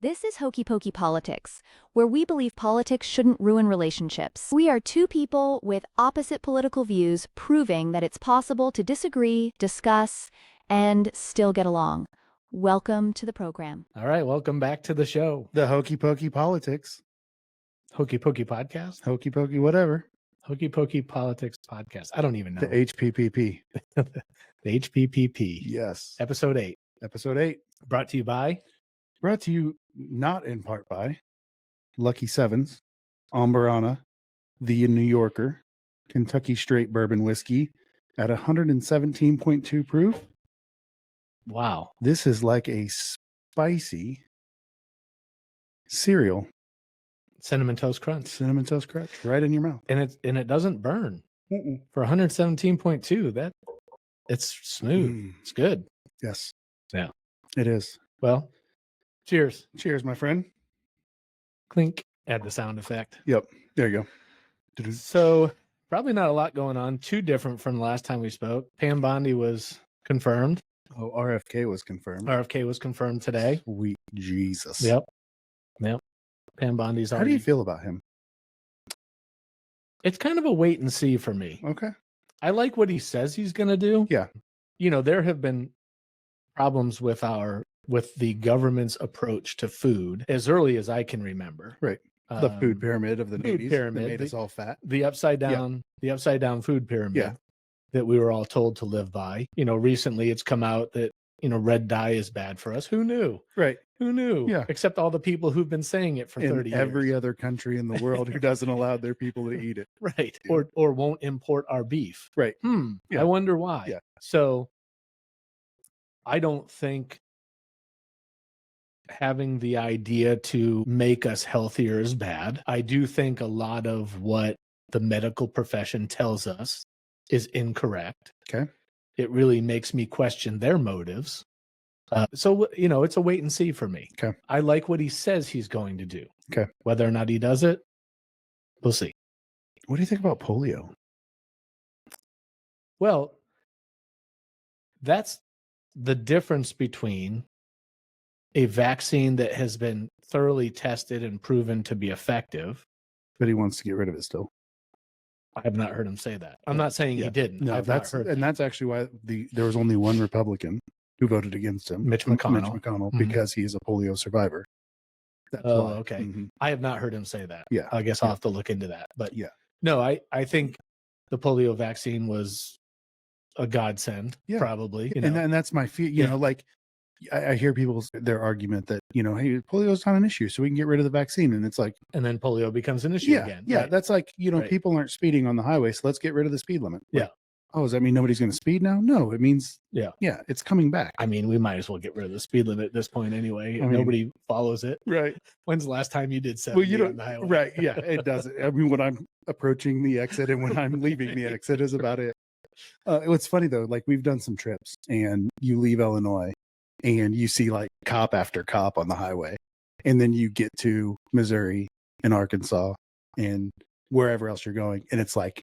This is Hokey Pokey Politics, where we believe politics shouldn't ruin relationships. We are two people with opposite political views proving that it's possible to disagree, discuss, and still get along. Welcome to the program. All right, welcome back to the show. The Hokey Pokey Politics. Hokey Pokey Podcast? Hokey Pokey whatever. Hokey Pokey Politics Podcast. I don't even know. The HPPP. The HPPP. Yes. Episode 8. Episode 8. Brought to you by? Brought to you not in part by Lucky Sevens, Ambarana, The New Yorker, Kentucky Straight Bourbon Whiskey at 117.2 proof. Wow. This is like a spicy cereal. Cinnamon Toast Crunch. Cinnamon Toast Crunch right in your mouth. And it doesn't burn. Mm-mm. For 117.2, it's smooth. It's good. Yes. Yeah. It is. Well, cheers. Cheers, my friend. Clink. Add the sound effect. Yep. There you go. So probably not a lot going on. Too different from the last time we spoke. Pam Bondy was confirmed. Oh, RFK was confirmed. RFK was confirmed today. Sweet Jesus. Yep. Pam Bondy's already. How do you feel about him? It's kind of a wait and see for me. Okay. I like what he says he's going to do. Yeah. You know, there have been problems with the government's approach to food as early as I can remember. Right. The food pyramid of the food 80s pyramid, that made us all fat. The upside down food pyramid that we were all told to live by. You know, recently it's come out that, you know, red dye is bad for us. Who knew? Right. Who knew? Yeah. Except all the people who've been saying it for 30 years. Every other country in the world who doesn't allow their people to eat it. Right. Yeah. Or won't import our beef. Right. I wonder why. Yeah. So I don't think having the idea to make us healthier is bad. I do think a lot of what the medical profession tells us is incorrect. Okay. It really makes me question their motives. So, you know, it's a wait and see for me. Okay. I like what he says he's going to do. Okay. Whether or not he does it, we'll see. What do you think about polio? Well, that's the difference between a vaccine that has been thoroughly tested and proven to be effective. But he wants to get rid of it still. I have not heard him say that. I'm not saying he didn't. No, that's actually why there was only one Republican who voted against him, Mitch McConnell, mm-hmm. because he is a polio survivor. That's why. Okay. Mm-hmm. I have not heard him say that. Yeah. I guess I'll have to look into that. But yeah. No, I think the polio vaccine was a godsend, probably. You know? And that's my fear. You know, like I hear their argument that, you know, hey, polio is not an issue, so we can get rid of the vaccine. And it's like, and then polio becomes an issue again. Yeah. Right. That's like, you know, people aren't speeding on the highway, so let's get rid of the speed limit. Yeah. Like, oh, does that mean nobody's going to speed now? No, it means, it's coming back. I mean, we might as well get rid of the speed limit at this point anyway. Nobody follows it. Right. When's the last time you did 70 on the highway? Right. Yeah, it doesn't. I mean, when I'm approaching the exit and when I'm leaving the exit is about it. It's funny though, like we've done some trips and you leave Illinois and you see like cop after cop on the highway. And then you get to Missouri and Arkansas and wherever else you're going. And it's like,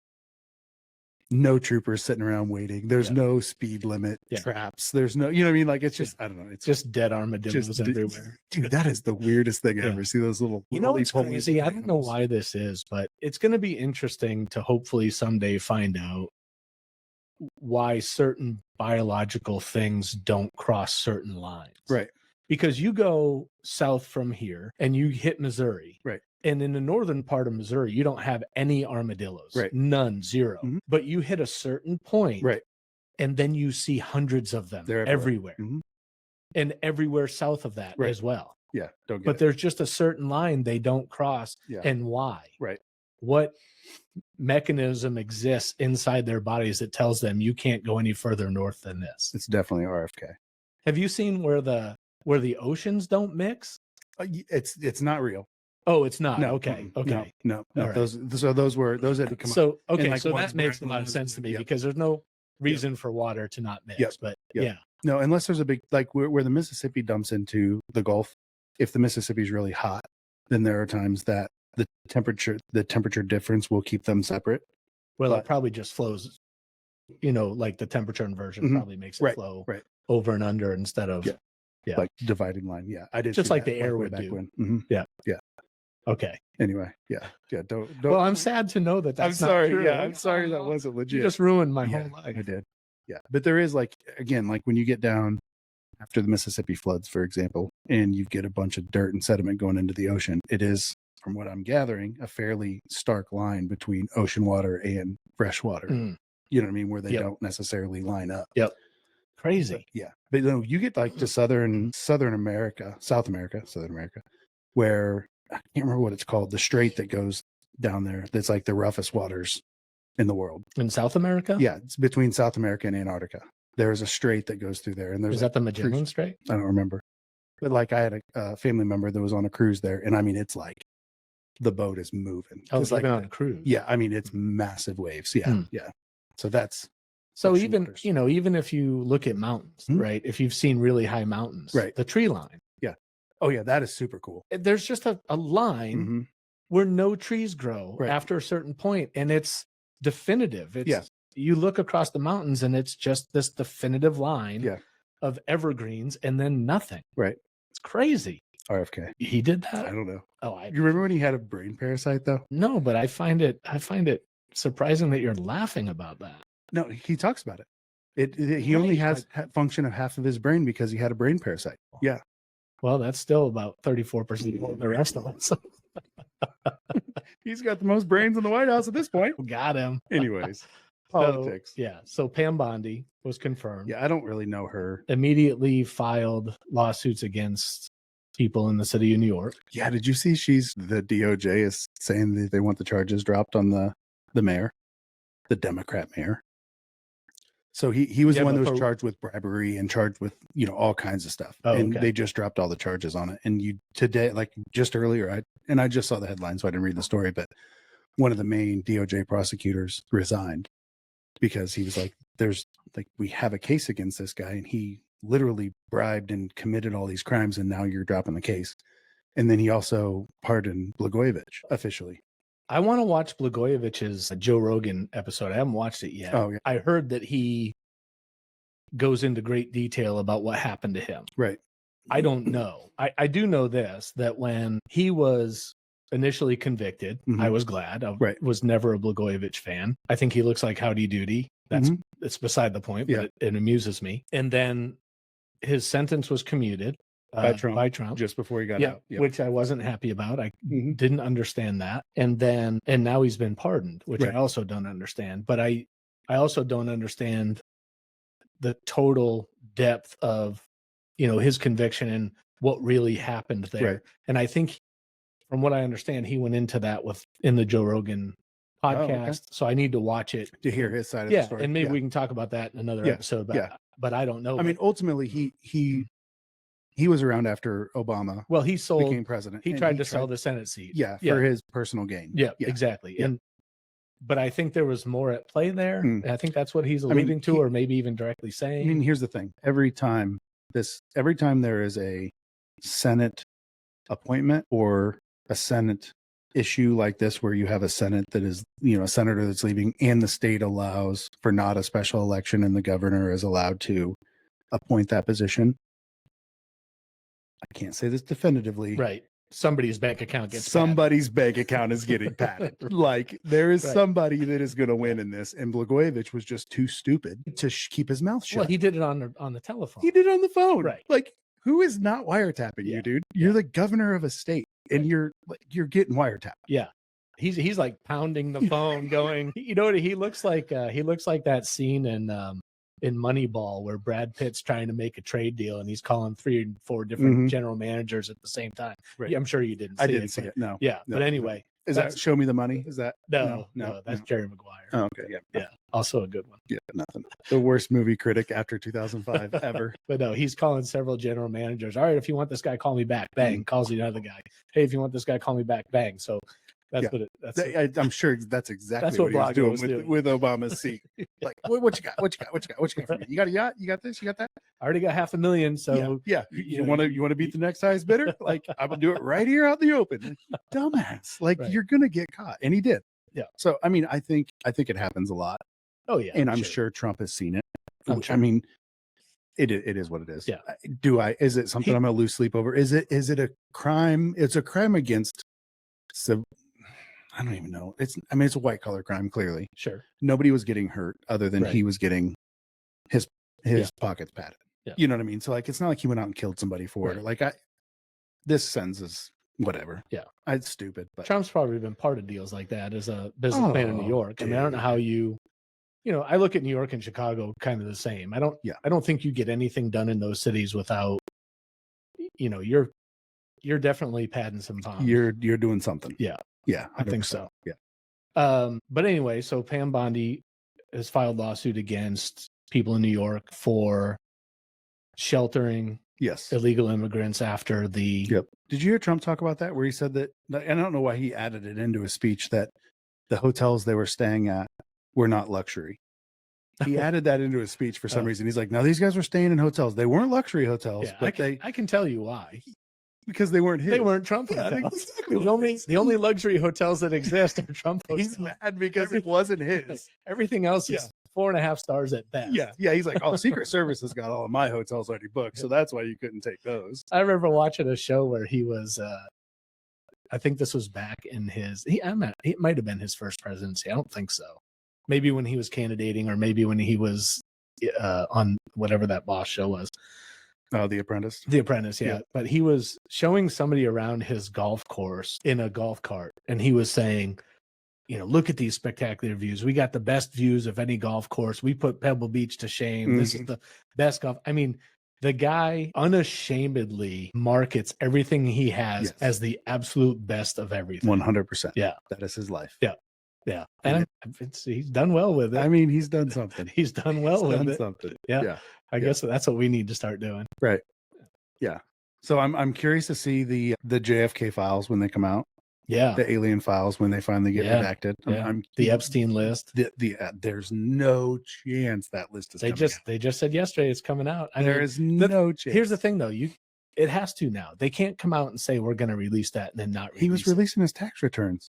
no troopers sitting around waiting. There's no speed limit traps. There's no, you know what I mean? Like, it's just, I don't know. It's just dead armadillos everywhere. Dude, that is the weirdest thing ever. See those little, you know, it's crazy. I don't know why this is, but it's going to be interesting to hopefully someday find out why certain biological things don't cross certain lines. Right. Because you go south from here and you hit Missouri. Right. And in the northern part of Missouri, you don't have any armadillos. Right. None, zero. Mm-hmm. But you hit a certain point. Right. And then you see hundreds of them. They're everywhere. Mm-hmm. And everywhere south of that as well. Yeah. But there's just a certain line they don't cross. Yeah. And why? Right. What mechanism exists inside their bodies that tells them you can't go any further north than this? It's definitely RFK. Have you seen where the oceans don't mix? It's not real. Oh, it's not. No. Okay. Mm-mm. Okay. No. Right. Those had to come so up. okay. Like So that makes a lot of sense to me because there's no reason for water to not mix. But no, unless there's a big, like where the Mississippi dumps into the Gulf, if the Mississippi is really hot, then there are times that the temperature difference will keep them separate. Well, it probably just flows, you know, like the temperature inversion probably makes it flow over and under instead of Yeah. like dividing line. Yeah, I did. Just see like that, the air way would back do. when. Mhm. Yeah. Okay. Anyway, yeah. Don't. Well, I'm sad to know that that's I'm not sorry. true. Yeah, I'm sorry that wasn't legit. You just ruined my Yeah, whole life. I did. Yeah, but there is like again, like when you get down after the Mississippi floods, for example, and you get a bunch of dirt and sediment going into the ocean, it is, from what I'm gathering, a fairly stark line between ocean water and fresh water. Mm. You know what I mean? Where they Yep. don't necessarily line up. Yep. But, Crazy. yeah. But you know, you get like to South America, where I can't remember what it's called, the strait that goes down there that's like the roughest waters in the world. In South America? Yeah, it's between South America and Antarctica. There's a strait that goes through there, and there's Is that the Magellan Strait? I don't remember, but like I had a family member that was on a cruise there, and I mean it's like the boat is moving. I was like like on a cruise. yeah, I mean it's massive waves. Yeah, yeah. So that's so ocean even waters. even if you look at mountains, right? If you've seen really high mountains, Right. the tree line. Yeah. Oh yeah, that is super cool. There's just a line Mhm. where no trees grow Right. after a certain point, and it's definitive. It's Yeah. You look across the mountains, and it's just this definitive line Yeah. of evergreens, and then nothing. Right. It's crazy. RFK. He did I that. don't know. Oh, You remember when he had a brain parasite though? no, but I find it surprising that you're laughing about that. No, he talks about it. He only has function of half of his brain because he had a brain parasite. Yeah. Well, that's still about 34% of the rest of us. He's got the most brains in the White House at this point. Got him. Anyways, So, politics. yeah. So Pam Bondy was confirmed. Yeah, I don't really know her. Immediately filed lawsuits against people in the city of New York. Yeah, did you see the DOJ is saying that they want the charges dropped on the mayor, the Democrat mayor. So he was the one that was charged with bribery and charged with, all kinds of stuff. Oh, and okay. they just dropped all the charges on it. And today, like just earlier, I just saw the headline, so I didn't read the story, but one of the main DOJ prosecutors resigned because he was like, we have a case against this guy and he literally bribed and committed all these crimes and now you're dropping the case. And then he also pardoned Blagojevich officially. I want to watch Blagojevich's Joe Rogan episode. I haven't watched it yet. Oh, yeah. I heard that he goes into great detail about what happened to him. Right. I don't know. I do know this, that when he was initially convicted, I was glad. I was never a Blagojevich fan. I think he looks like Howdy Doody. That's beside the point, but it amuses me. And then his sentence was commuted by Trump just before he got out. Yep. Which I wasn't happy about. I didn't understand that. And now he's been pardoned, which I also don't understand. But I also don't understand the total depth of, his conviction and what really happened there. Right. And I think from what I understand, he went into that in the Joe Rogan podcast. Oh, okay. So I need to watch it to hear his side of the story. And maybe we can talk about that in another episode. But I don't know. I mean, ultimately he was around after Obama. Well, he became president. He tried to sell the Senate seat. Yeah, for his personal gain. Yeah, exactly. Yeah. But I think there was more at play there. I think that's what he's alluding to, or maybe even directly saying. I mean, here's the thing: every time there is a Senate appointment or a Senate issue like this, where you have a Senate that is, a senator that's leaving, and the state allows for not a special election, and the governor is allowed to appoint that position. I can't say this definitively. Right. Somebody's bank account gets bank account is getting padded. Like there is somebody that is going to win in this, and Blagojevich was just too stupid to keep his mouth shut. Well, he did it on the telephone. He did it on the phone. Right. Like, who is not wiretapping you, dude? You're the governor of a state, and you're getting wiretapped. Yeah. He's like pounding the phone, going. You know what he looks like? He looks like that scene in Moneyball where Brad Pitt's trying to make a trade deal and he's calling 3 or 4 different general managers at the same time. Right. Yeah, I'm sure you didn't see it. I didn't see it. No. Yeah. No, but anyway. Is that Show Me the Money? Is that? No, that's Jerry Maguire. Oh, okay. Yeah. Yeah. Also a good one. Yeah. Nothing. The worst movie critic after 2005 ever. But no, he's calling several general managers. All right, if you want this guy, call me back. Bang. Calls the other guy. Hey, if you want this guy, call me back. Bang. So that's what I'm sure that's exactly what he was doing with Obama's seat. Like, what you got? What you got for me? You got a yacht? You got this? You got that? I already got $500,000. So You want to beat the next highest bidder? Like, I'm gonna do it right here out in the open. Like, dumbass. Like, you're gonna get caught, and he did. Yeah. So I mean, I think it happens a lot. Oh yeah. And I'm sure Trump has seen it. I'm sure. I mean, It is what it is. Yeah. Is it something I'm going to lose sleep over? Is it a crime? It's a crime against I don't even know. It's a white collar crime, clearly. Sure. Nobody was getting hurt other than he was getting his pockets padded. Yeah. You know what I mean? So like, it's not like he went out and killed somebody for it. Like this sentence is whatever. Yeah. It's stupid. But Trump's probably been part of deals like that as a businessman in New York. Dude. I mean, I don't know how I look at New York and Chicago kind of the same. I don't think you get anything done in those cities without, you're definitely padding some palms. You're doing something. Yeah. Yeah. I think so. Yeah. But anyway, so Pam Bondy has filed lawsuit against people in New York for sheltering illegal immigrants after the. Yep. Did you hear Trump talk about that? Where he said that, and I don't know why he added it into his speech, that the hotels they were staying at were not luxury. He added that into his speech for some reason. He's like, no, these guys were staying in hotels. They weren't luxury hotels, but I can tell you why. Because they weren't his. They weren't Trump hotels. Exactly. The only luxury hotels that exist are Trump hotels. He's mad because it wasn't his. Everything else is 4.5 stars at best. Yeah. He's like, oh, Secret Service has got all of my hotels already booked, so that's why you couldn't take those. I remember watching a show where he was. I think this was back in it might have been his first presidency. I don't think so. Maybe when he was candidating, or maybe when he was on whatever that boss show was. Oh, The Apprentice. The Apprentice, yeah. But he was showing somebody around his golf course in a golf cart, and he was saying, look at these spectacular views. We got the best views of any golf course. We put Pebble Beach to shame. Mm-hmm. This is the best golf. I mean, the guy unashamedly markets everything he has as the absolute best of everything. 100%. Yeah. That is his life. Yeah. Yeah. And he's done well with it. I mean, he's done something. He's done well with it. Something. Yeah. I guess that's what we need to start doing. Right. Yeah. So I'm curious to see the JFK files when they come out. Yeah. The alien files when they finally get redacted. Yeah. The Epstein list. There's no chance that list is coming out. They just said yesterday it's coming out. There is no chance. Here's the thing though, it has to now. They can't come out and say we're going to release that and then not release. He was releasing his tax returns.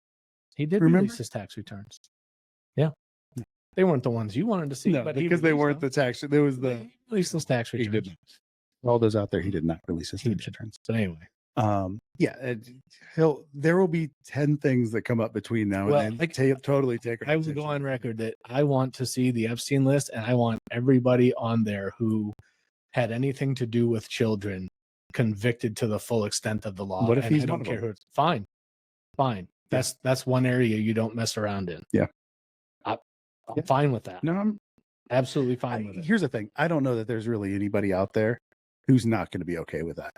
He did release his tax returns. Yeah. They weren't the ones you wanted to see, but because they weren't the tax. There was the release those tax returns. He didn't. All those out there, he did not release his tax returns. But anyway, there will be 10 things that come up between now and then. Totally take. I will go on record that I want to see the Epstein list, and I want everybody on there who had anything to do with children convicted to the full extent of the law. What if he's I don't care who? Fine. That's one area you don't mess around in. Yeah. I'm fine with that. No, I'm absolutely fine with it. Here's the thing. I don't know that there's really anybody out there who's not going to be okay with that.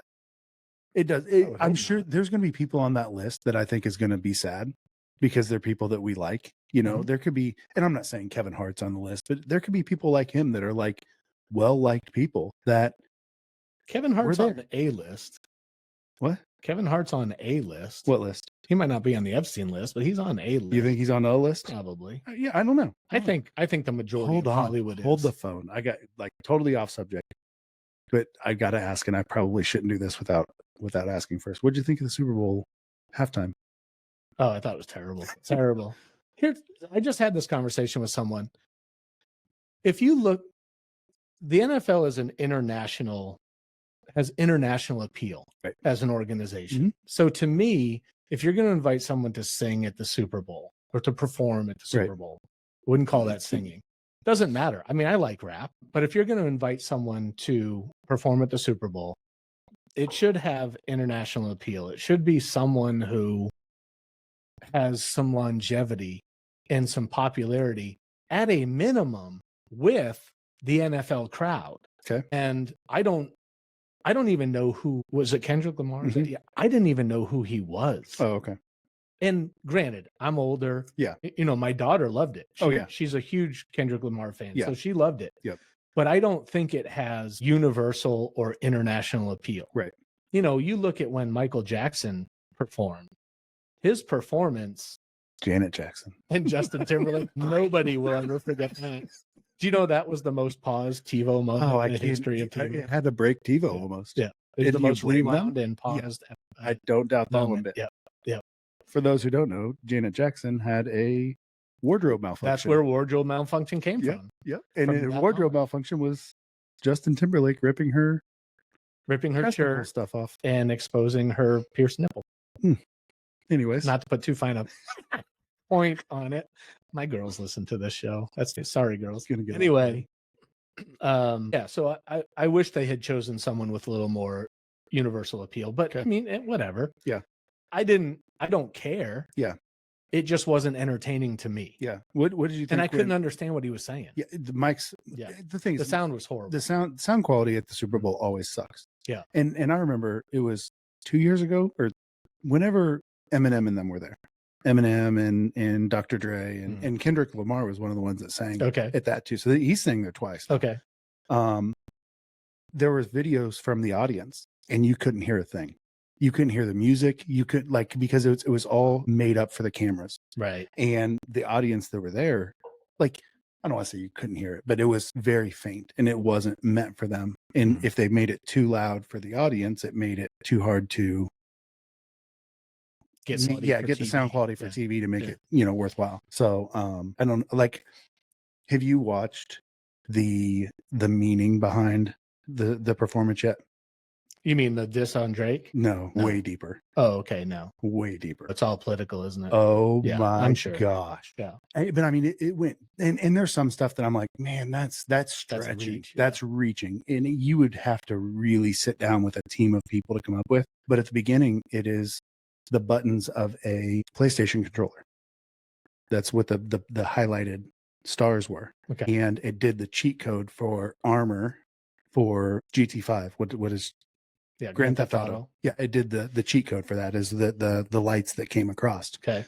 It does. I'm sure there's going to be people on that list that I think is going to be sad because they're people that we like. There could be, and I'm not saying Kevin Hart's on the list, but there could be people like him that are like well-liked people that Kevin Hart's on the A list. What? Kevin Hart's on A list. What list? He might not be on the Epstein list, but he's on A list. You think he's on O list? Probably. Yeah, I don't know. I think the majority of Hollywood is. Hold the phone. I got totally off subject, but I got to ask, and I probably shouldn't do this without asking first. What did you think of the Super Bowl halftime? Oh, I thought it was terrible. Terrible. Here, I just had this conversation with someone. If you look, the NFL is has international appeal as an organization. Mm-hmm. So to me, if you're going to invite someone to sing at the Super Bowl or to perform at the Super Bowl, wouldn't call that singing. Doesn't matter. I mean, I like rap, but if you're going to invite someone to perform at the Super Bowl, it should have international appeal. It should be someone who has some longevity and some popularity at a minimum with the NFL crowd. Okay. And I don't even know who was it. Kendrick Lamar? Mm-hmm. I didn't even know who he was. Oh, okay. And granted, I'm older. Yeah. My daughter loved it. She's a huge Kendrick Lamar fan. Yeah. So she loved it. Yep. But I don't think it has universal or international appeal. Right. You look at when Michael Jackson performed, his performance. Janet Jackson. And Justin Timberlake. Nobody will ever forget that. Do you know that was the most paused TiVo moment in the history of TiVo? It had to break TiVo almost. Yeah. It was the most rewound and paused. Yeah. I don't doubt that one bit. Yeah. Yeah. For those who don't know, Janet Jackson had a wardrobe malfunction. That's where wardrobe malfunction came from. Yeah. And wardrobe malfunction was Justin Timberlake ripping her Ripping her shirt stuff off and exposing her pierced nipple. Anyways, Not to put too fine a point on it. My girls listen to this show. That's sorry, girls. gonna get Anyway, yeah. So I wish they had chosen someone with a little more universal appeal, but I mean, whatever. Yeah. I don't care. Yeah. It just wasn't entertaining to me. Yeah. What did you think? And I couldn't understand what he was saying. Yeah. The mics. Yeah. The thing is, The sound was horrible. the sound quality at the Super Bowl always sucks. Yeah. And I remember it was 2 years ago or whenever Eminem and them were there. Eminem and Dr. Dre and Kendrick Lamar was one of the ones that sang at that too. So he sang there twice. Okay. There was videos from the audience and you couldn't hear a thing. You couldn't hear the music. You could because it was all made up for the cameras. Right. And the audience that were there, like, I don't want to say you couldn't hear it, but it was very faint and it wasn't meant for them. And if they made it too loud for the audience, it made it too hard to get the sound quality for TV to make it, worthwhile. So I don't have you watched the meaning behind the performance yet? You mean the diss on Drake? No, way deeper. Oh, okay. No, way deeper. It's all political, isn't it? Oh yeah, my I'm sure. gosh. Yeah. But I mean, it went, and there's some stuff that I'm like, man, that's stretching. That's reaching. And you would have to really sit down with a team of people to come up with. But at the beginning, it is the buttons of a PlayStation controller. That's what the highlighted stars were. Okay. And it did the cheat code for armor for GT5. What is Grand Theft Auto? Yeah, it did the cheat code for that is the lights that came across. Okay.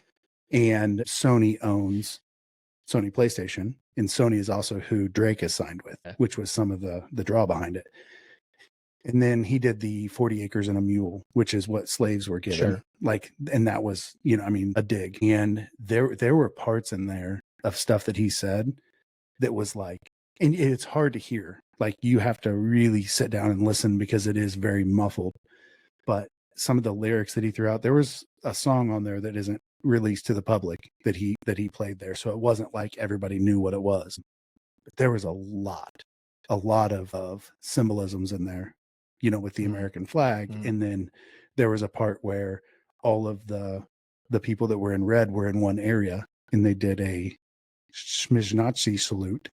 And Sony owns Sony PlayStation, and Sony is also who Drake is signed with, which was some of the draw behind it. And then he did the 40 acres and a mule, which is what slaves were given. Sure. And that was, a dig. And there were parts in there of stuff that he said that was like, and it's hard to hear. Like you have to really sit down and listen because it is very muffled. But some of the lyrics that he threw out, there was a song on there that isn't released to the public that he played there. So it wasn't like everybody knew what it was. But there was a lot of symbolisms in there, with the American flag. And then there was a part where all of the people that were in red were in one area and they did a Schmiznazi salute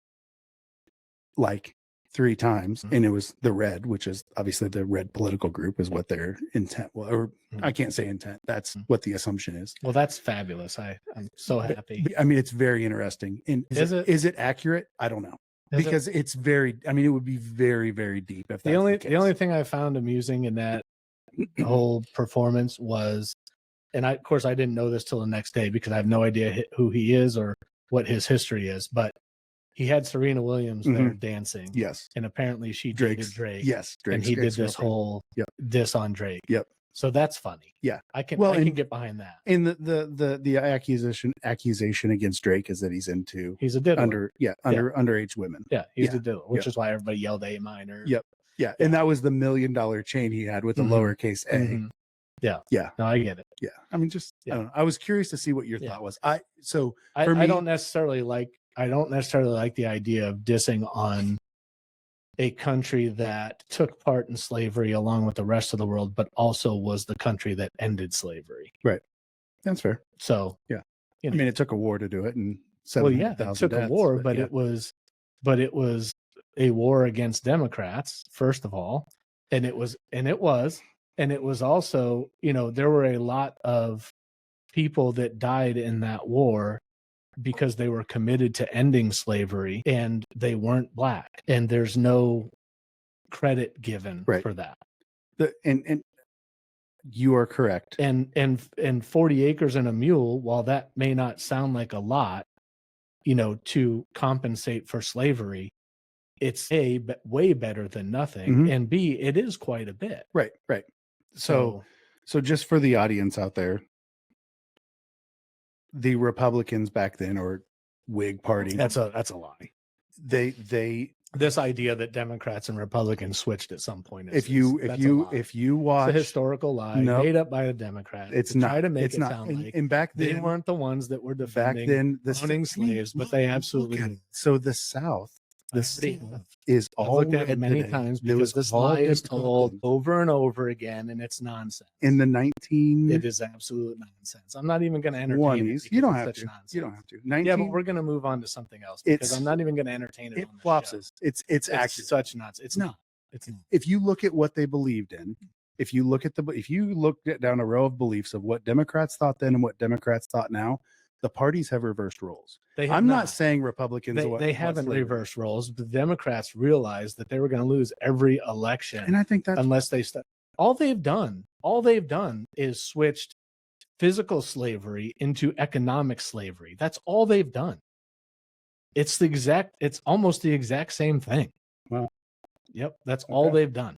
like 3 times. And it was the red, which is obviously the red political group is what their intent was, or I can't say intent. That's what the assumption is. Well, that's fabulous. I'm so happy. I mean, it's very interesting. And is it accurate? I don't know. Because it's very, it would be very, very deep. If the only thing I found amusing in that whole performance was, and of course I didn't know this till the next day because I have no idea who he is or what his history is, but he had Serena Williams there dancing. Yes. And apparently she dated Drake. Yes. And he did this whole diss on Drake. Yep. So that's funny. Yeah. I can get behind that. And the accusation against Drake is that he's a diddler. Underage women. Yeah. He's a diddler, which is why everybody yelled A minor. Yep. Yeah. And that was the $1 million chain he had with the lowercase a. Yeah. Yeah. No, I get it. Yeah. I mean, I don't know. I was curious to see what your thought was. I don't necessarily like the idea of dissing on a country that took part in slavery along with the rest of the world, but also was the country that ended slavery. Right. That's fair. So, yeah. It took a war to do it. And it took a war, but it was a war against Democrats, first of all. And it was also, there were a lot of people that died in that war because they were committed to ending slavery and they weren't black, and there's no credit given for that. And you are correct. And 40 acres and a mule, while that may not sound like a lot, to compensate for slavery, it's way better than nothing. And B, it is quite a bit. Right. So just for the audience out there, the Republicans back then, or Whig Party, that's a lie. This idea that Democrats and Republicans switched at some point. If you watch, it's a historical lie made up by a Democrat. It's not. Try to make it not. Sound like. And back then, they weren't the ones that were defending owning slaves, but they absolutely. So the South I The already South have. is I've all looked at it red many today. times There because was this all lie is told Republicans. over and over again, and it's nonsense. In the 1920s. It is absolute nonsense. I'm not even going to entertain it because You don't it's have such to. nonsense. You don't have to. Yeah, but we're going to move on to something else because I'm not even going to entertain it It on the flopses. show. It's accurate. Such nonsense. It's No. not. It's not. If you look at what they believed in, if you look down a row of beliefs of what Democrats thought then and what Democrats thought now, the parties have reversed roles. They have I'm not saying Republicans. They haven't reversed roles. The Democrats realized that they were going to lose every election, and I think that's unless they all they've done is switched physical slavery into economic slavery. That's all they've done. It's almost the exact same thing. Wow. Yep, that's all they've done.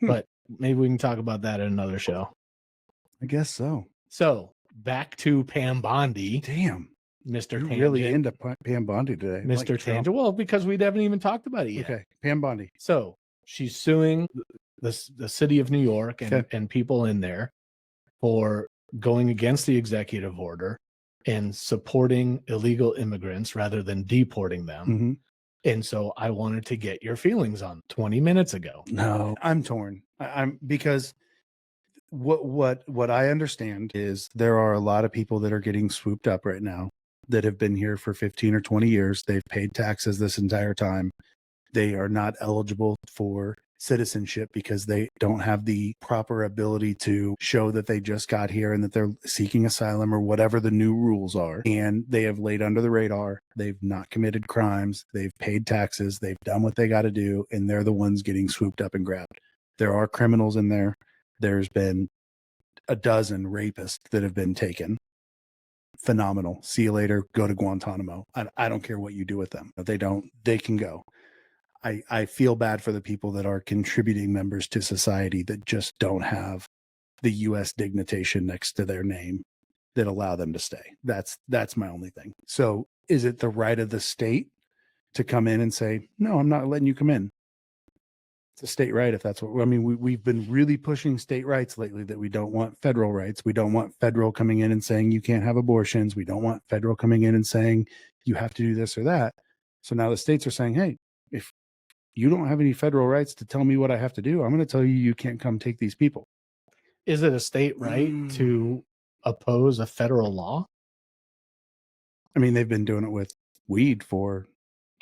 But maybe we can talk about that in another show. I guess so. So back to Pam Bondy. Damn, Mr. You're Tangent. really into Pam Bondy today, Mr. Like Tangent. Well, because we haven't even talked about it yet. Okay, Pam Bondy. So she's suing the city of New York and people in there for going against the executive order and supporting illegal immigrants rather than deporting them. Mm-hmm. And so I wanted to get your feelings on 20 minutes ago. No, I'm torn. I'm because what I understand is there are a lot of people that are getting swooped up right now that have been here for 15 or 20 years. They've paid taxes this entire time. They are not eligible for citizenship because they don't have the proper ability to show that they just got here and that they're seeking asylum or whatever the new rules are. And they have laid under the radar. They've not committed crimes. They've paid taxes. They've done what they got to do. And they're the ones getting swooped up and grabbed. There are criminals in there. There's been a dozen rapists that have been taken. Phenomenal. See you later. Go to Guantanamo. I don't care what you do with them. They can go. I feel bad for the people that are contributing members to society that just don't have the U.S. dignitation next to their name that allow them to stay. That's my only thing. So is it the right of the state to come in and say, no, I'm not letting you come in? It's a state right if that's what, I mean, we've been really pushing state rights lately that we don't want federal rights. We don't want federal coming in and saying you can't have abortions. We don't want federal coming in and saying you have to do this or that. So now the states are saying, hey, if you don't have any federal rights to tell me what I have to do, I'm going to tell you can't come take these people. Is it a state right to oppose a federal law? I mean, they've been doing it with weed for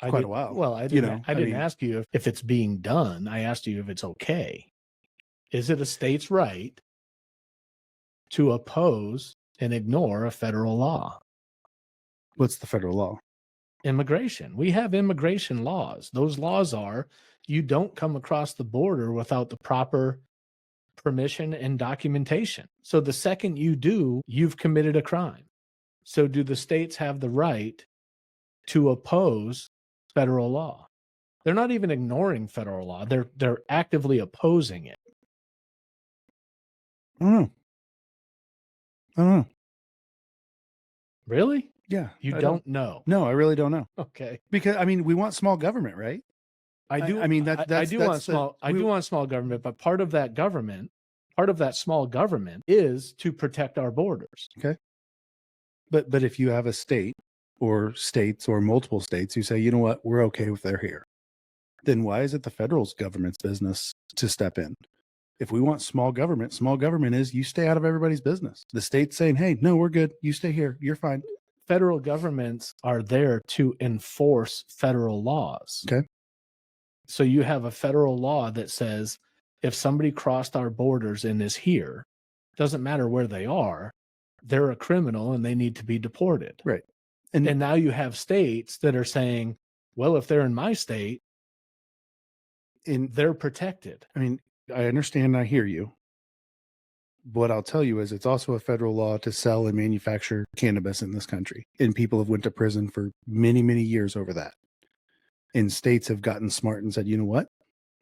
quite a while. Well, I didn't ask you if it's being done. I asked you if it's okay. Is it a state's right to oppose and ignore a federal law? What's the federal law? Immigration. We have immigration laws. Those laws are you don't come across the border without the proper permission and documentation. So the second you do, you've committed a crime. So do the states have the right to oppose federal law? They're not even ignoring federal law. They're actively opposing it. I don't know. Really? Yeah. You don't know? No, I really don't know. Okay. Because I mean, we want small government, right? I do. I mean, I do want small government, but part of that small government is to protect our borders. Okay. But if you have a state or states or multiple states who say, you know what, we're okay if they're here, then why is it the federal government's business to step in? If we want small government is you stay out of everybody's business. The state's saying, hey, no, we're good. You stay here. You're fine. Federal governments are there to enforce federal laws. Okay. So you have a federal law that says if somebody crossed our borders and is here, doesn't matter where they are, they're a criminal and they need to be deported. Right. And now you have states that are saying, well, if they're in my state, they're protected. I mean, I understand. I hear you. What I'll tell you is it's also a federal law to sell and manufacture cannabis in this country. And people have went to prison for many, many years over that. And states have gotten smart and said, you know what?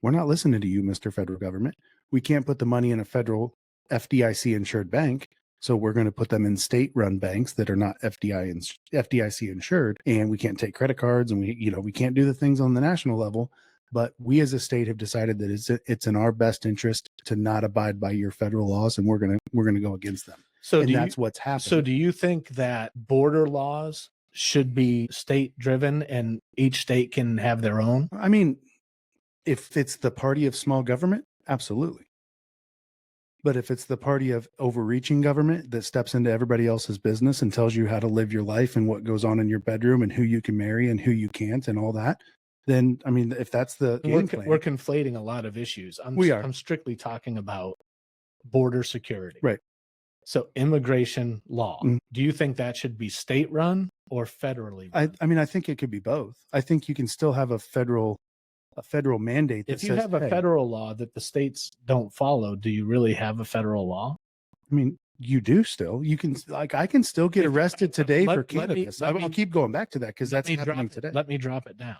We're not listening to you, Mr. Federal Government. We can't put the money in a federal FDIC insured bank. So we're going to put them in state run banks that are not FDIC insured. And we can't take credit cards and we can't do the things on the national level. But we as a state have decided that it's in our best interest to not abide by your federal laws, and we're gonna go against them. So that's what's happening. So do you think that border laws should be state driven and each state can have their own? I mean, if it's the party of small government, absolutely. But if it's the party of overreaching government that steps into everybody else's business and tells you how to live your life and what goes on in your bedroom and who you can marry and who you can't and all that, then, I mean, if that's the game plan, We're conflating a lot of issues. I'm strictly talking about border security. Right. So immigration law, Mhm. do you think that should be state run or federally run? I mean, I think it could be both. I think you can still have a federal mandate that If you says, have a hey, federal law that the states don't follow, do you really have a federal law? I mean, you do still. You can, like, I can still get arrested today for cannabis. I'll keep going back to that because that's happening today. Let me drop it down.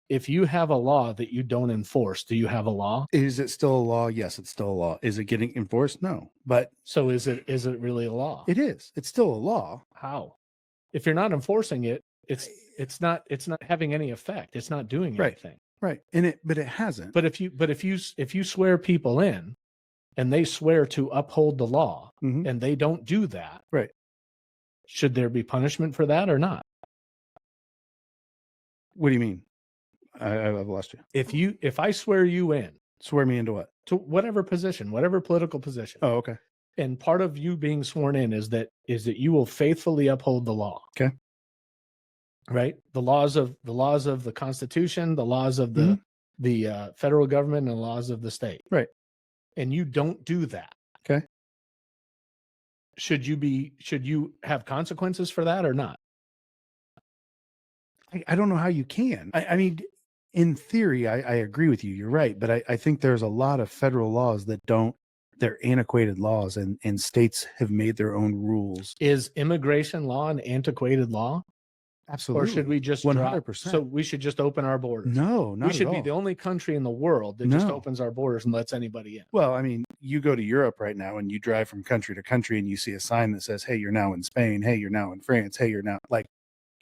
If you have a law that you don't enforce, do you have a law? Is it still a law? Yes, it's still a law. Is it getting enforced? No. But So is it really a law? it is. It's still a law. How? If you're not enforcing it, it's not having any effect. It's not doing Right. anything. Right. But it hasn't. But if you swear people in and they swear to uphold the law Mhm. and they don't do that, Right. should there be punishment for that or not? What do you mean? I've lost you. If I swear you in Swear me into what? to whatever position, whatever political position, Oh, okay. and part of you being sworn in is that you will faithfully uphold the law. Okay. Right? The laws of the Constitution, the laws of Mhm. the federal government, and the laws of the state. Right. And you don't do that. Okay. Should you have consequences for that or not? I don't know how you can. I mean, in theory, I agree with you. You're right. But I think there's a lot of federal laws that they're antiquated laws and states have made their own rules. Is immigration law an antiquated law? Absolutely. Or should we just 100%. So we should just open our borders? No, not we should at be all. the only country in the world that just No. opens our borders and lets anybody in. Well, I mean, you go to Europe right now and you drive from country to country and you see a sign that says, hey, you're now in Spain. Hey, you're now in France. Hey, you're now, like,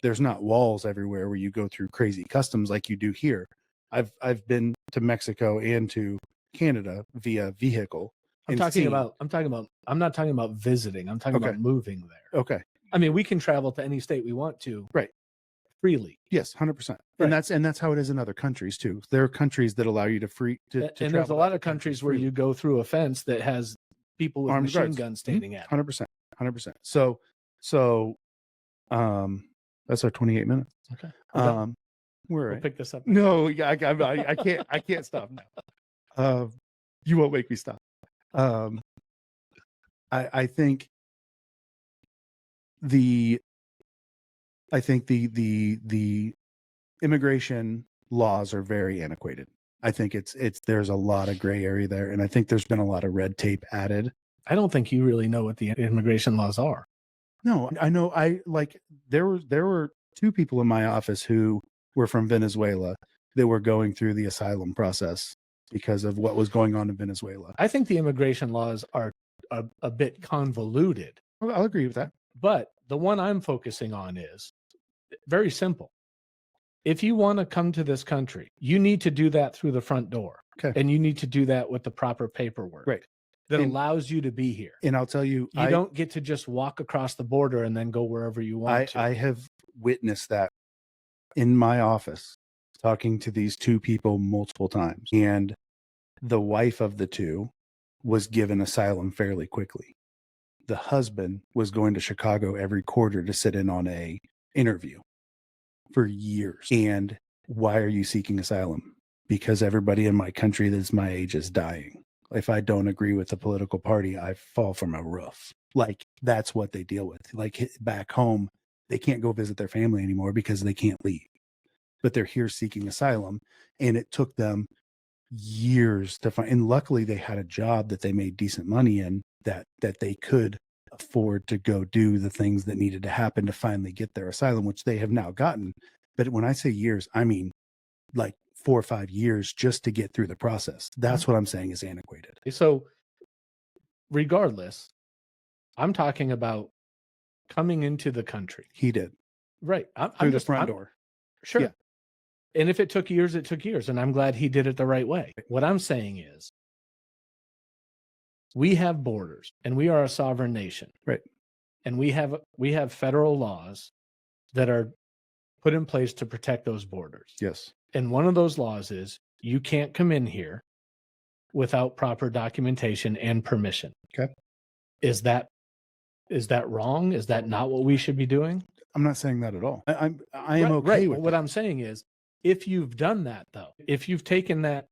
there's not walls everywhere where you go through crazy customs like you do here. I've been to Mexico and to Canada via vehicle. I'm not talking about visiting. I'm talking Okay. about moving there. Okay. I mean, we can travel to any state we want to. Right. Freely. Yes, 100%. Right. And that's how it is in other countries too. There are countries that allow you to And there's a lot of countries where you go through a fence that has people with armed machine guards guns standing at it. 100%. So that's our 28 minutes. Okay. We're We'll right. pick this up. No, I can't stop now. You won't make me stop. I think the immigration laws are very antiquated. I think there's a lot of gray area there, and I think there's been a lot of red tape added. I don't think you really know what the immigration laws are. No, I know. There were two people in my office who were from Venezuela that were going through the asylum process because of what was going on in Venezuela. I think the immigration laws are a bit convoluted. I'll agree with that. But the one I'm focusing on is very simple. If you want to come to this country, you need to do that through the front door. Okay. And you need to do that with the proper paperwork. Right. That And- allows you to be here. And I'll tell you, You don't get to just walk across the border and then go wherever you want to. I have witnessed that in my office, talking to these two people multiple times. And the wife of the two was given asylum fairly quickly. The husband was going to Chicago every quarter to sit in on a interview for years. And why are you seeking asylum? Because everybody in my country that's my age is dying. If I don't agree with the political party, I fall from a roof. Like, that's what they deal with. Like, back home, they can't go visit their family anymore because they can't leave. But they're here seeking asylum. And it took them years to find. And luckily, they had a job that they made decent money in that they could afford to go do the things that needed to happen to finally get their asylum, which they have now gotten. But when I say years, I mean like 4 or 5 years just to get through the process. That's what I'm saying is antiquated. So regardless, I'm talking about coming into the country. He did. Right. Through the front door. Sure. Yeah. And if it took years, it took years. And I'm glad he did it the right way. What I'm saying is we have borders and we are a sovereign nation. Right. And we have federal laws that are put in place to protect those borders. Yes. And one of those laws is you can't come in here without proper documentation and permission. Okay. Is that wrong? Is that not what we should be doing? I'm not saying that at all. I am okay right. with What that. I'm saying is, if you've done that, though, if you've taken that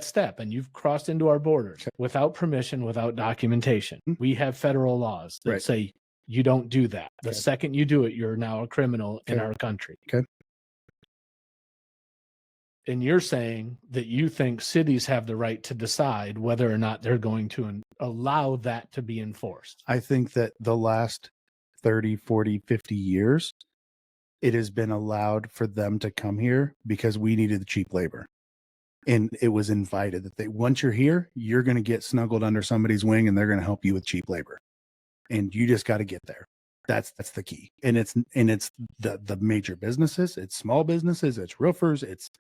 step and you've crossed into our borders without permission, without documentation, we have federal laws that say you don't do that. The second you do it, you're now a criminal in our country. Okay. And you're saying that you think cities have the right to decide whether or not they're going to allow that to be enforced. I think that the last 30, 40, 50 years, it has been allowed for them to come here because we needed the cheap labor. And it was invited that once you're here, you're going to get snuggled under somebody's wing and they're going to help you with cheap labor. And you just got to get there. That's the key. And it's the major businesses, it's small businesses, it's roofers, it's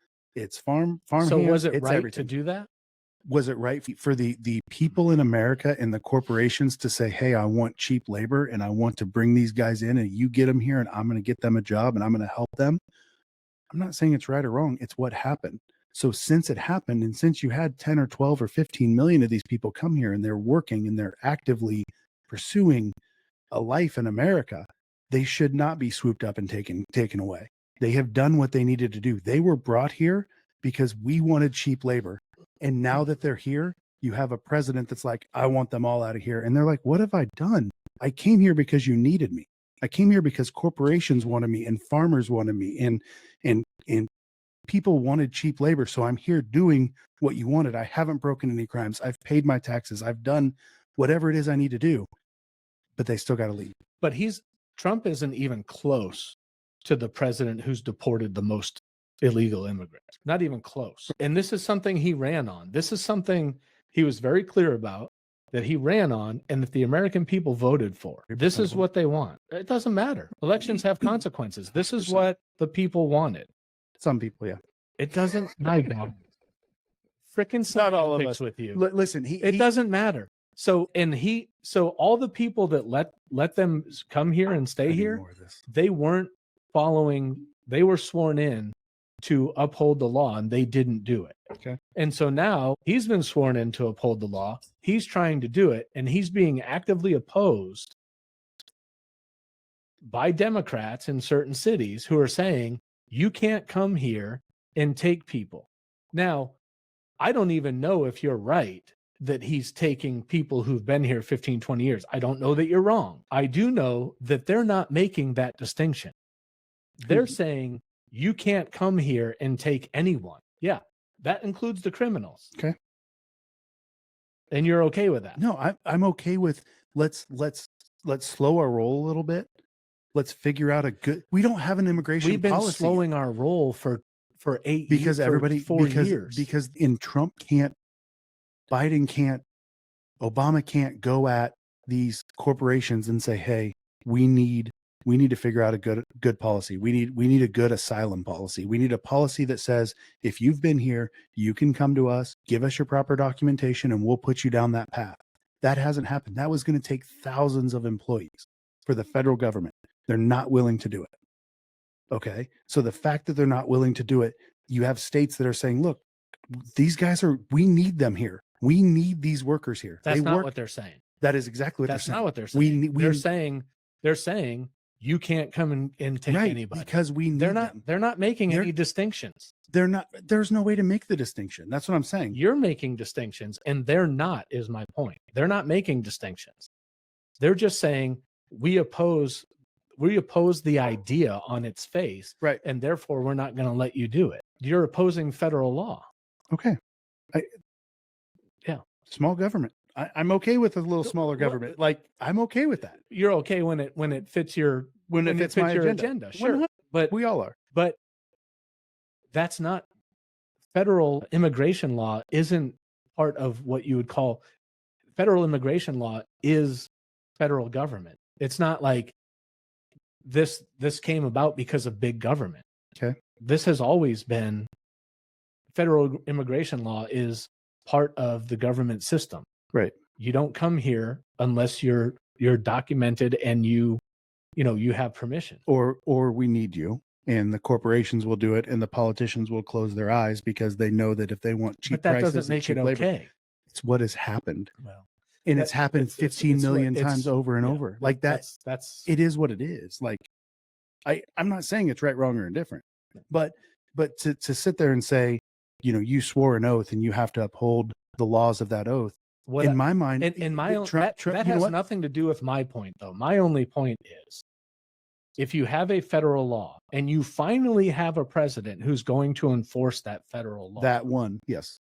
farm. So hands, was it right everything. to do that? Was it right for the people in America and the corporations to say, hey, I want cheap labor and I want to bring these guys in and you get them here and I'm going to get them a job and I'm going to help them? I'm not saying it's right or wrong. It's what happened. So since it happened and since you had 10 or 12 or 15 million of these people come here and they're working and they're actively pursuing a life in America, they should not be swooped up and taken away. They have done what they needed to do. They were brought here because we wanted cheap labor. And now that they're here, you have a president that's like, I want them all out of here. And they're like, what have I done? I came here because you needed me. I came here because corporations wanted me and farmers wanted me and people wanted cheap labor. So I'm here doing what you wanted. I haven't broken any crimes. I've paid my taxes. I've done whatever it is I need to do, but they still got to leave. But Trump isn't even close to the president who's deported the most illegal immigrants. Not even close. And this is something he ran on. This is something he was very clear about, that he ran on and that the American people voted for. This is what they want. It doesn't matter. Elections have consequences. This is what the people wanted. Some people, yeah. It doesn't matter. Frickin' Not all of us with you. Listen, it doesn't matter. So all the people that let them come here and stay here, they weren't following, they were sworn in to uphold the law and they didn't do it. Okay. And so now he's been sworn in to uphold the law. He's trying to do it and he's being actively opposed by Democrats in certain cities who are saying, you can't come here and take people. Now, I don't even know if you're right that he's taking people who've been here 15, 20 years. I don't know that you're wrong. I do know that they're not making that distinction. They're saying you can't come here and take anyone. Yeah, that includes the criminals. Okay. And you're okay with that? No, I'm okay with let's slow our roll a little bit. Let's figure out we don't have an immigration We've been policy. slowing our roll for 8 because years, everybody 4 years. Because Trump can't, Biden can't, Obama can't go at these corporations and say, hey, we need to figure out a good policy. We need a good asylum policy. We need a policy that says, if you've been here, you can come to us, give us your proper documentation, and we'll put you down that path. That hasn't happened. That was going to take thousands of employees for the federal government. They're not willing to do it. Okay. So the fact that they're not willing to do it, you have states that are saying, look, these guys we need them here. We need these workers here. That's not what they're saying. That is exactly what they're saying. That's not what they're saying. They're saying you can't come and take anybody because we need them. They're not making any distinctions. They're not. There's no way to make the distinction. That's what I'm saying. You're making distinctions and they're not, is my point. They're not making distinctions. They're just saying we oppose the idea on its face. Right. And therefore we're not going to let you do it. You're opposing federal law. Okay. Yeah. Small government. I'm okay with a little smaller government. Like, I'm okay with that. You're okay when it fits your it fits my your agenda. Sure. 100%. But we all are. But that's not federal immigration law isn't part of what you would call federal immigration law is federal government. It's not like this came about because of big government. Okay. This has always been federal immigration law is part of the government system. Right. You don't come here unless you're documented and you you have permission. Or we need you, and the corporations will do it, and the politicians will close their eyes because they know that if they want cheap But that prices doesn't and make cheap it labor, okay. it's what has happened. Well, And it's happened it's 15 million what- times over and yeah, over. Like that. That's It is what it is. Like I'm not saying it's right, wrong, or indifferent, but to sit there and say, you swore an oath and you have to uphold the laws of that oath. what In my mind, in my own, Trump, that you know has what? nothing to do with my point, though. My only point is, if you have a federal law and you finally have a president who's going to enforce that federal law, That one, yes,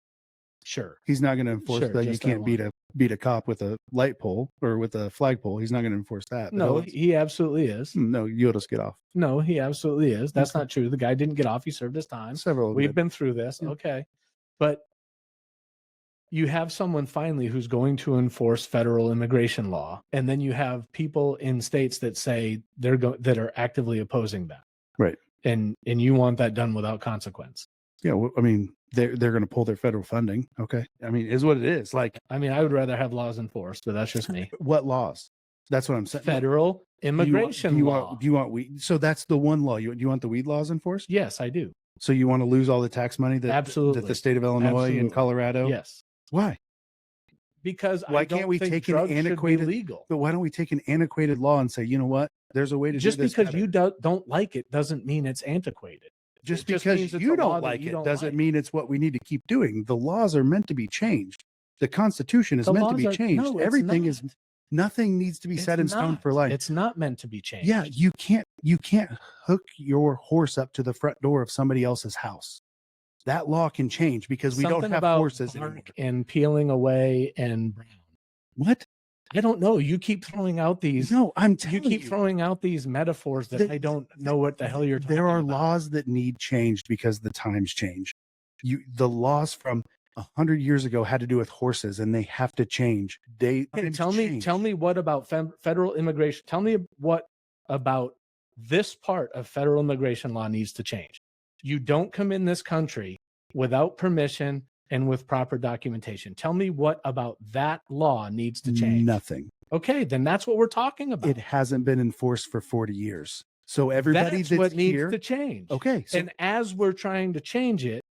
sure, he's not going to enforce Sure, that. You just that can't beat a cop with a light pole or with a flagpole. He's not going to enforce that. But no, he absolutely is. no, you'll just get off. No, he absolutely is. That's Okay. not true. The guy didn't get off. He served his time. Several. We've did. been through this. Yeah. Okay. But you have someone finally who's going to enforce federal immigration law. And then you have people in states that say that are actively opposing that. Right. And you want that done without consequence. Yeah, well, I mean, they're going to pull their federal funding. Okay, I mean, is what it is. Like, I mean, I would rather have laws enforced, but that's just me. what laws? That's what I'm saying. Federal immigration law. Do you want weed? So that's the one law. Do you want the weed laws enforced? Yes, I do. So you want to lose all the tax money that Absolutely. that the state of Illinois Absolutely. and Colorado? Yes. Why? Because Why I don't can't we think take an drugs should be antiquated- legal. But why don't we take an antiquated law and say, you know what? There's a way to Just do this because better. you don't like it doesn't mean it's antiquated. Just It just because means it's you a law don't that like you it don't doesn't like. mean it's what we need to keep doing. The laws are meant to be changed. The Constitution is The meant to laws be are- changed. no, it's Everything not. is nothing needs to be set in stone not. for life. It's not meant to be changed. Yeah, you can't hook your horse up to the front door of somebody else's house. That law can change because we Something don't have about horses bark anymore. and peeling away and brown. What? I don't know. You keep throwing out these. No, I'm You telling keep throwing out these metaphors that I don't know what the hell you're talking There are about. laws that need changed because the times change. The laws from 100 years ago had to do with horses, and they have to change. Okay, Times tell change. me what about federal immigration? Tell me what about this part of federal immigration law needs to change. You don't come in this country without permission and with proper documentation. Tell me what about that law needs to change. Nothing. Okay, then that's what we're talking about. It hasn't been enforced for 40 years. So everybody That's that's what needs here, to change. okay, so And as we're trying to change it,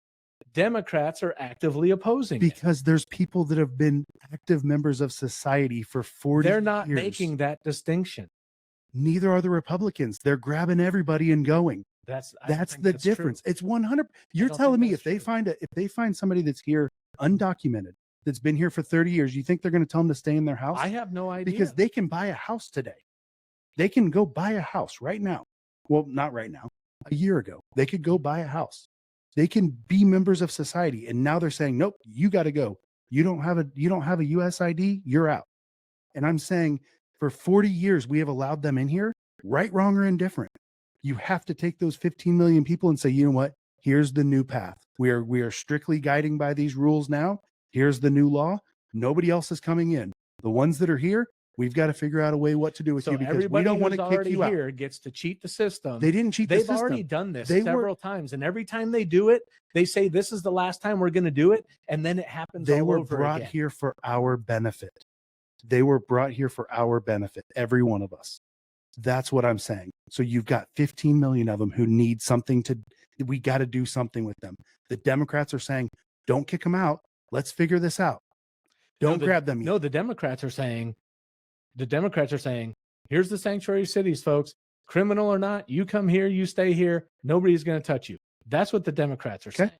Democrats are actively opposing it. because there's people that have been active members of society for 40 They're not years. making that distinction. Neither are the Republicans. They're grabbing everybody and going. That's That's the difference. It's 100. You're don't telling think me that's if they find somebody that's here undocumented, that's been here for 30 years, you think they're going to tell them to stay in their house? I have no idea. Because they can buy a house today. They can go buy a house right now. Well, not right now. A year ago, they could go buy a house. They can be members of society, and now they're saying, "Nope, you got to go. You don't have a US ID. You're out." And I'm saying, for 40 years, we have allowed them in here, right, wrong, or indifferent. You have to take those 15 million people and say, you know what? Here's the new path. We are strictly guiding by these rules now. Here's the new law. Nobody else is coming in. The ones that are here, we've got to figure out a way what to do with so you because everybody we don't want who's to kick already you out. here gets to cheat the system. They didn't cheat the They've system. already done this They were- several times, and every time they do it, they say this is the last time we're going to do it, and then it happens. They all were over brought again. here for our benefit. They were brought here for our benefit, every one of us. That's what I'm saying. So you've got 15 million of them who need something we got to do something with them. The Democrats are saying, don't kick them out. Let's figure this out. Don't grab them. No, the Democrats are saying, here's the sanctuary cities, folks. Criminal or not, you come here, you stay here. Nobody's going to touch you. That's what the Democrats are saying.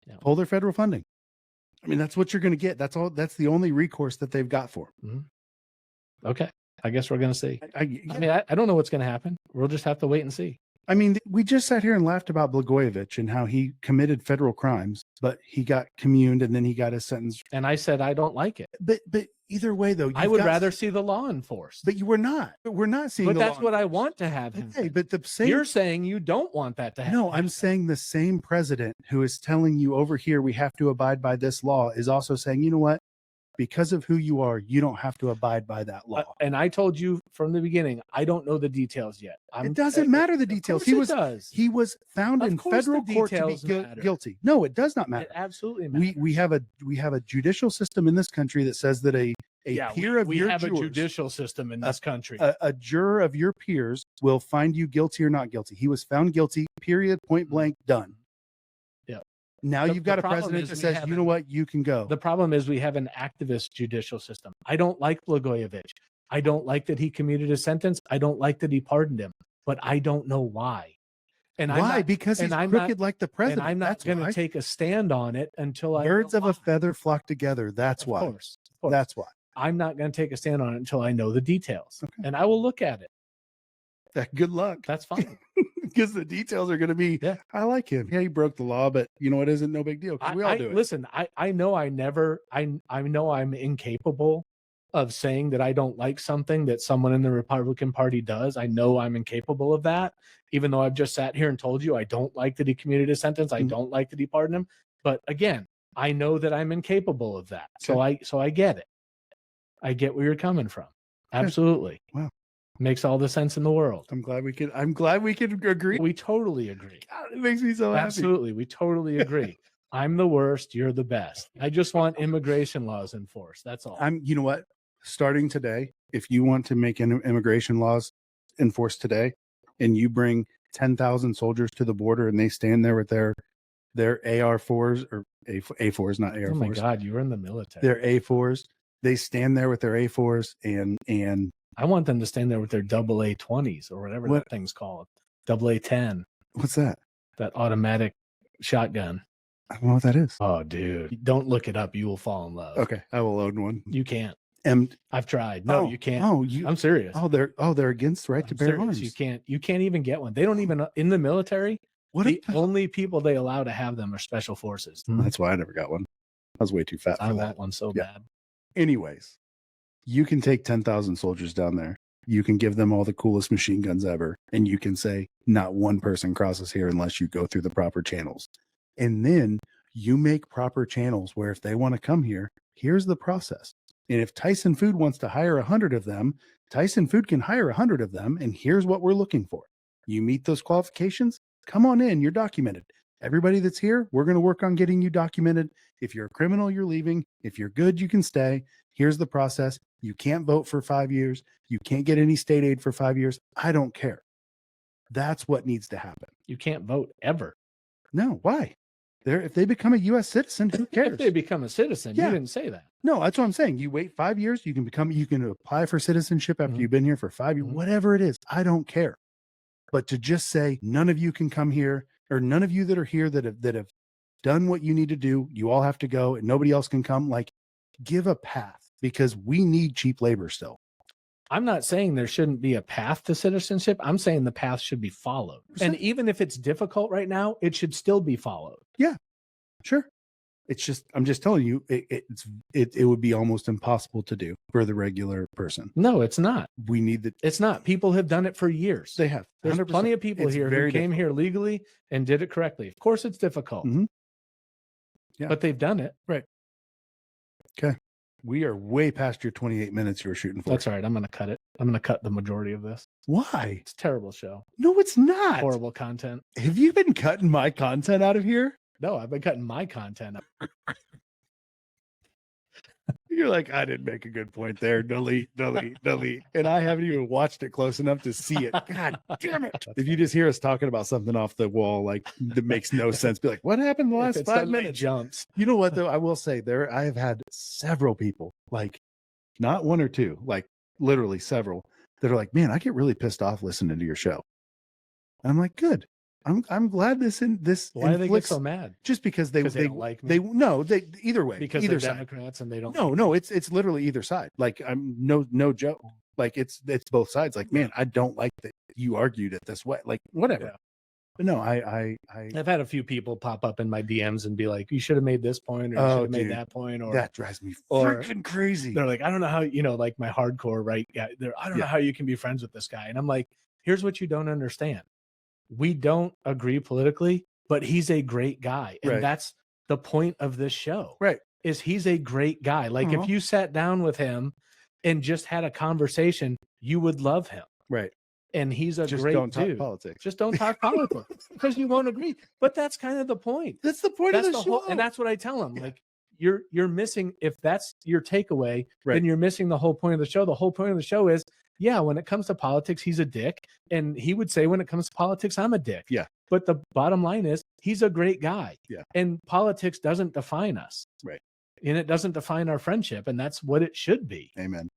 Yeah. Pull their federal funding. I mean, that's what you're going to get. That's all. That's the only recourse that they've got for. Okay. I guess we're going to see. I mean, I don't know what's going to happen. We'll just have to wait and see. I mean, we just sat here and laughed about Blagojevich and how he committed federal crimes, but he got communed and then he got his sentence. And I said, I don't like it. But either way, though, I would rather see the law enforced. But you were not. We're not seeing. But the that's law what I enforced. want to have him. Okay, but the same. You're saying you don't want that to happen. No, I'm saying the same president who is telling you over here we have to abide by this law is also saying, you know what? Because of who you are, you don't have to abide by that law. And I told you from the beginning, I don't know the details yet. It doesn't matter the details. He was found in federal court to be guilty. No, it does not matter. It absolutely matters. We have a judicial system in this country that says that a A peer of we your have jurors, a judicial system in this country. a juror of your peers will find you guilty or not guilty. He was found guilty, period, point blank, done. Yeah. Now you've got a president that says, you know what, you can go. The problem is we have an activist judicial system. I don't like Blagojevich. I don't like that he commuted his sentence. I don't like that he pardoned him, but I don't know why. And why? Because he's crooked like the president. And I'm not going to take a stand on it until birds of a feather flock together. That's why. Of course. That's why. I'm not going to take a stand on it until I know the details. Okay. And I will look at it. Good luck. That's fine. Because the details are going to be, I like him. Yeah, he broke the law, but you know, it isn't no big deal. We all do it. Listen, I know I know I'm incapable of saying that I don't like something that someone in the Republican Party does. I know I'm incapable of that, even though I've just sat here and told you I don't like that he commuted his sentence. I don't like that he pardoned him. But again, I know that I'm incapable of that. Okay. So I get it. I get where you're coming from. Absolutely. Wow. Makes all the sense in the world. I'm glad we could agree. We totally agree. God, it makes me so happy. Absolutely. We totally agree. I'm the worst. You're the best. I just want immigration laws enforced. That's all. You know what? Starting today, if you want to make immigration laws enforced today, and you bring 10,000 soldiers to the border and they stand there with their AR4s or A4s, not AR4s. Oh my God, you were in the military. Their A4s. They stand there with their A4s and I want them to stand there with their AA-20s or whatever that thing's called. AA-10. What's that? That automatic shotgun. I don't know what that is. Oh, dude. Don't look it up. You will fall in love. Okay. I will own one. You can't. And I've tried. No, you can't. I'm serious. They're against the right to bear arms. You can't even get one. They don't even in the military. The only people they allow to have them are special forces. That's why I never got one. I was way too fat. I want one so bad. Anyways, you can take 10,000 soldiers down there. You can give them all the coolest machine guns ever. And you can say, not one person crosses here unless you go through the proper channels. And then you make proper channels where if they want to come here, here's the process. And if Tyson Food wants to hire 100 of them, Tyson Food can hire 100 of them. And here's what we're looking for. You meet those qualifications, come on in, you're documented. Everybody that's here, we're going to work on getting you documented. If you're a criminal, you're leaving. If you're good, you can stay. Here's the process. You can't vote for 5 years. You can't get any state aid for 5 years. I don't care. That's what needs to happen. You can't vote ever. No, why? If they become a U.S. citizen, who cares? If they become a citizen, you didn't say that. No, that's what I'm saying. You wait 5 years, you can apply for citizenship after you've been here for 5 years, whatever it is. I don't care. But to just say none of you can come here, or none of you that are here that have done what you need to do, you all have to go and nobody else can come, like give a path, because we need cheap labor still. I'm not saying there shouldn't be a path to citizenship. I'm saying the path should be followed. And even if it's difficult right now, it should still be followed. Yeah, sure. It's just, I'm just telling you, it would be almost impossible to do for the regular person. No, it's not. We need it's not. People have done it for years. They have. There's plenty of people here who came here legally and did it correctly. Of course, it's difficult. Yeah. But they've done it. Right. Okay. We are way past your 28 minutes you were shooting for. That's all right. I'm going to cut it. I'm going to cut the majority of this. Why? It's a terrible show. No, it's not. Horrible content. Have you been cutting my content out of here? No, I've been cutting my content up. You're like, I didn't make a good point there. Delete. And I haven't even watched it close enough to see it. God damn it. If you just hear us talking about something off the wall, like that makes no sense, be like, what happened the last 5 minutes? Jumps. You know what, though? I will say I have had several people, like not one or two, like literally several, that are like, man, I get really pissed off listening to your show. And I'm like, good. I'm glad this. Why do they get so mad? Just because they don't like me? They either way, because either they're side. Democrats and they don't. No, it's literally either side. Like I'm no joke. Like it's both sides. Like, man, I don't like that you argued it this way. Like whatever. Yeah. But no, I've had a few people pop up in my DMs and be like, you should have made this point, or you should have made that point, or that drives me freaking crazy. They're like, I don't know how, like my hardcore, right? Yeah, I don't know how you can be friends with this guy. And I'm like, here's what you don't understand. We don't agree politically, but he's a great guy. And that's the point of this show. Right. Is he's a great guy. Like if you sat down with him and just had a conversation, you would love him. Right. And he's a just great don't dude. Talk politics. Just don't talk politics because you won't agree. But that's kind of the point. That's the point of the show. And that's what I tell him. Like, you're missing, if that's your takeaway, Right. then you're missing the whole point of the show. The whole point of the show is, yeah, when it comes to politics, he's a dick. And he would say, when it comes to politics, I'm a dick. Yeah. But the bottom line is, he's a great guy. Yeah. And politics doesn't define us. Right. And it doesn't define our friendship. And that's what it should be. Amen.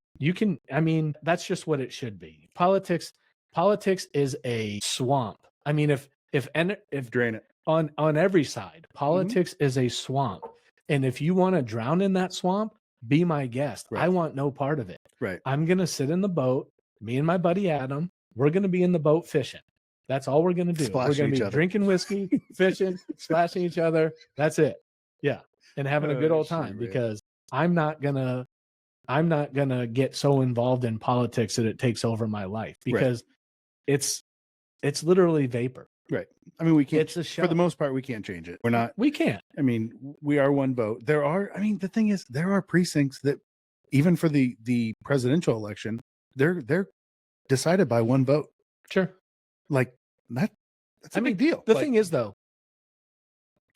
That's just what it should be. Politics is a swamp. I mean, if Drain it. on every side, politics is a swamp. And if you want to drown in that swamp, be my guest. Right. I want no part of it. Right. I'm going to sit in the boat. Me and my buddy Adam, we're going to be in the boat fishing. That's all we're going to do. We're going to be drinking whiskey, fishing, splashing each other. That's it. Yeah. And having a good old time, because I'm not going to get so involved in politics that it takes over my life, because it's literally vapor. Right. I mean, we can't, It's a show. for the most part, we can't change it. We're not, We can't. I mean, we are one vote. The thing is, there are precincts that even for the presidential election, they're decided by one vote. Sure. Like that's a big deal. The thing is, though,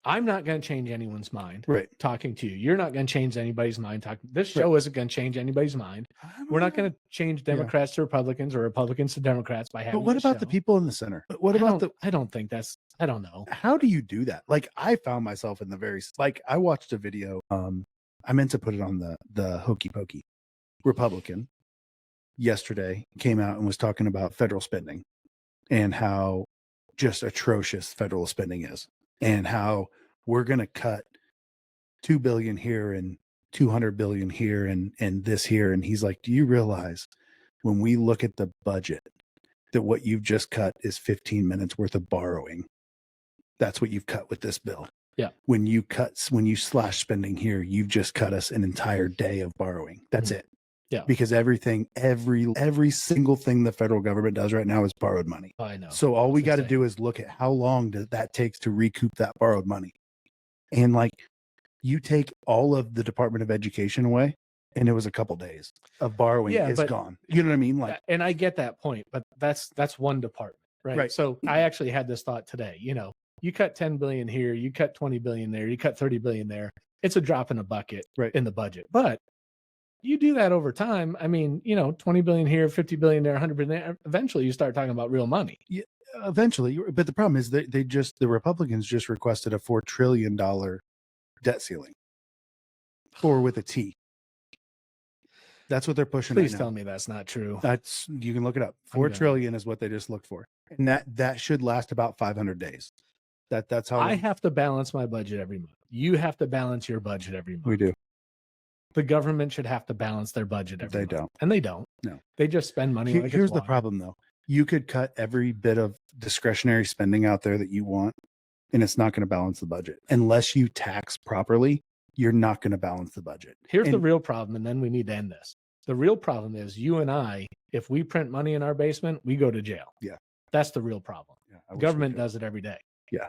I'm not going to change anyone's mind. Right. Talking to you, you're not going to change anybody's mind. This show isn't going to change anybody's mind. We're not going to change Democrats to Republicans or Republicans to Democrats by having. But what about the people in the center? What about I don't think that's. I don't know. How do you do that? Like, I found myself in I watched a video. I meant to put it on the Hokey Pokey Republican yesterday, came out and was talking about federal spending and how just atrocious federal spending is, and how we're going to cut 2 billion here and 200 billion here and this here. And he's like, do you realize when we look at the budget that what you've just cut is 15 minutes worth of borrowing? That's what you've cut with this bill. Yeah. When you slash spending here, you've just cut us an entire day of borrowing. That's it. Yeah. Because every single thing the federal government does right now is borrowed money. I know. So all we got to do is look at how long that takes to recoup that borrowed money. And like, you take all of the Department of Education away, and it was a couple days of borrowing is gone. You know what I mean? Like, and I get that point, but that's one department, right? Right. So I actually had this thought today. You cut 10 billion here, you cut 20 billion there, you cut 30 billion there. It's a drop in a bucket in the budget. But you do that over time. I mean, 20 billion here, 50 billion there, 100 billion there. Eventually you start talking about real money. Yeah, eventually. But the problem is the Republicans just requested a $4 trillion debt ceiling. 4 with a T. That's what they're pushing. Please right tell now. me that's not true. You can look it up. 4 trillion is what they just looked for. And that should last about 500 days. That's how I have to balance my budget every month. You have to balance your budget every month. we do. The government should have to balance their budget every month. They don't. And they don't. No. They just spend money. Here's the problem, though. You could cut every bit of discretionary spending out there that you want, and it's not going to balance the budget. Unless you tax properly, you're not going to balance the budget. Here's the real problem, and then we need to end this. The real problem is you and I, if we print money in our basement, we go to jail. Yeah. That's the real problem. Yeah, Government does it every day. Yeah,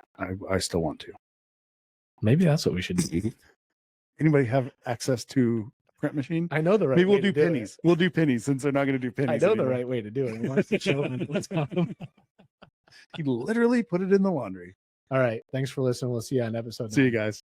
I still want to. Maybe that's what we should do. Anybody have access to a print machine? I know the right Maybe way we'll do to pennies. We'll do pennies since they're not going to do pennies. I know anymore. the right way to do it. Wants to show them what's coming. He literally put it in the laundry. All right. Thanks for listening. We'll see you on episode 9. See you guys.